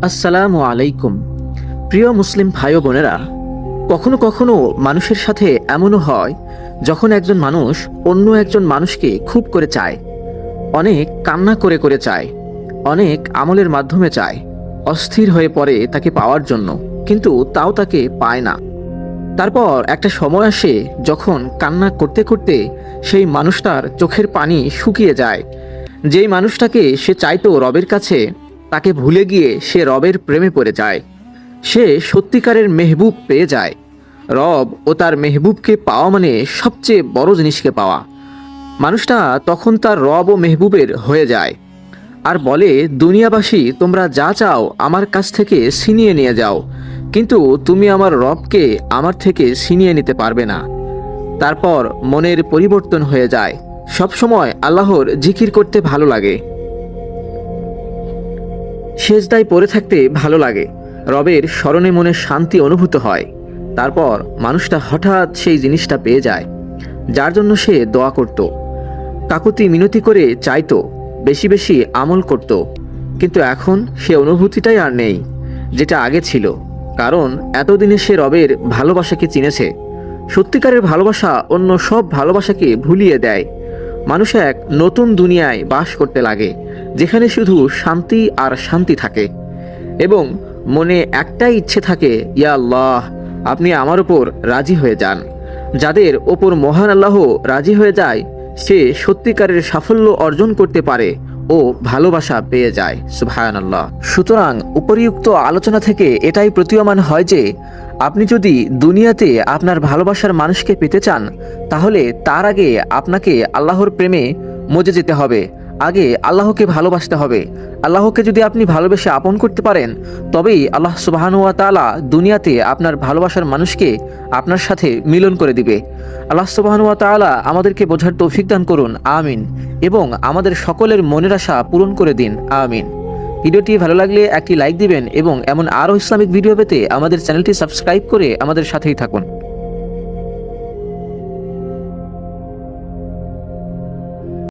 আসসালামু আলাইকুম। প্রিয় মুসলিম ভাই ও বোনেরা, কখনো কখনো মানুষের সাথে এমনও হয় যখন একজন মানুষ অন্য একজন মানুষকে খুব করে চায়, অনেক কান্না করে করে চায়, অনেক আমলের মাধ্যমে চায়, অস্থির হয়ে পড়ে তাকে পাওয়ার জন্য, কিন্তু তাও তাকে পায় না। তারপর একটা সময় আসে যখন কান্না করতে করতে সেই মানুষটার চোখের পানি শুকিয়ে যায়। যেই মানুষটাকে সে চাইতো রবের কাছে, তাকে ভুলে গিয়ে সে রবের প্রেমে পড়ে যায়। সে সত্যিকারের মেহবুব পেয়ে যায়। রব ও তার মেহবুবকে পাওয়া মানে সবচেয়ে বড় জিনিসকে পাওয়া। মানুষটা তখন তার রব ও মেহবুবের হয়ে যায় আর বলে, দুনিয়াবাসী তোমরা যা চাও আমার কাছ থেকে ছিনিয়ে নিয়ে যাও, কিন্তু তুমি আমার রবকে আমার থেকে ছিনিয়ে নিতে পারবে না। তারপর মনের পরিবর্তন হয়ে যায়। সবসময় আল্লাহর জিকির করতে ভালো লাগে, সেজদায় পড়ে থাকতে ভালো লাগে, রবের স্মরণে মনে শান্তি অনুভূত হয়। তারপর মানুষটা হঠাৎ সেই জিনিসটা পেয়ে যায় যার জন্য সে দোয়া করত, কাকুতি মিনতি করে চাইতো, বেশি বেশি আমল করত। কিন্তু এখন সে অনুভূতিটাই আর নেই যেটা আগে ছিল, কারণ এতদিনে সে রবের ভালোবাসাকে চিনেছে। সত্যিকারের ভালোবাসা অন্য সব ভালোবাসাকে ভুলিয়ে দেয়। মানুষ এক নতুন দুনিয়ায় বাস করতে লাগে, যেখানে শুধু শান্তি আর শান্তি থাকে এবং মনে একটাই ইচ্ছে থাকে, ইয়া আল্লাহ, আপনি আমার ওপর রাজি হয়ে যান। যাদের ওপর মহান আল্লাহ রাজি হয়ে যায়, সে সত্যিকারের সাফল্য অর্জন করতে পারে ও ভালোবাসা পেয়ে যায়। সুবহানাল্লাহ। সুতরাং উপরিউক্ত আলোচনা থেকে এটাই প্রতীয়মান হয় যে, আপনি যদি দুনিয়াতে আপনার ভালোবাসার মানুষকে পেতে চান, তাহলে তার আগে আপনাকে আল্লাহর প্রেমে মজে যেতে হবে। আগে আল্লাহকে ভালোবাসতে হবে। আল্লাহকে যদি আপনি ভালোবেসে আপন করতে পারেন, তবেই আল্লাহ সুবহানাহু ওয়া তাআলা দুনিয়াতে আপনার ভালোবাসার মানুষকে আপনার সাথে মিলন করে দিবে। আল্লাহ সুবহানাহু ওয়া তাআলা আমাদেরকে বোঝার তৌফিক দান করুন, আমিন, এবং আমাদের সকলের মনের আশা পূরণ করে দিন, আমিন। ভিডিওটি ভালো লাগলে একটি লাইক দিবেন এবং এমন আরও ইসলামিক ভিডিও পেতে আমাদের চ্যানেলটি সাবস্ক্রাইব করে আমাদের সাথেই থাকুন।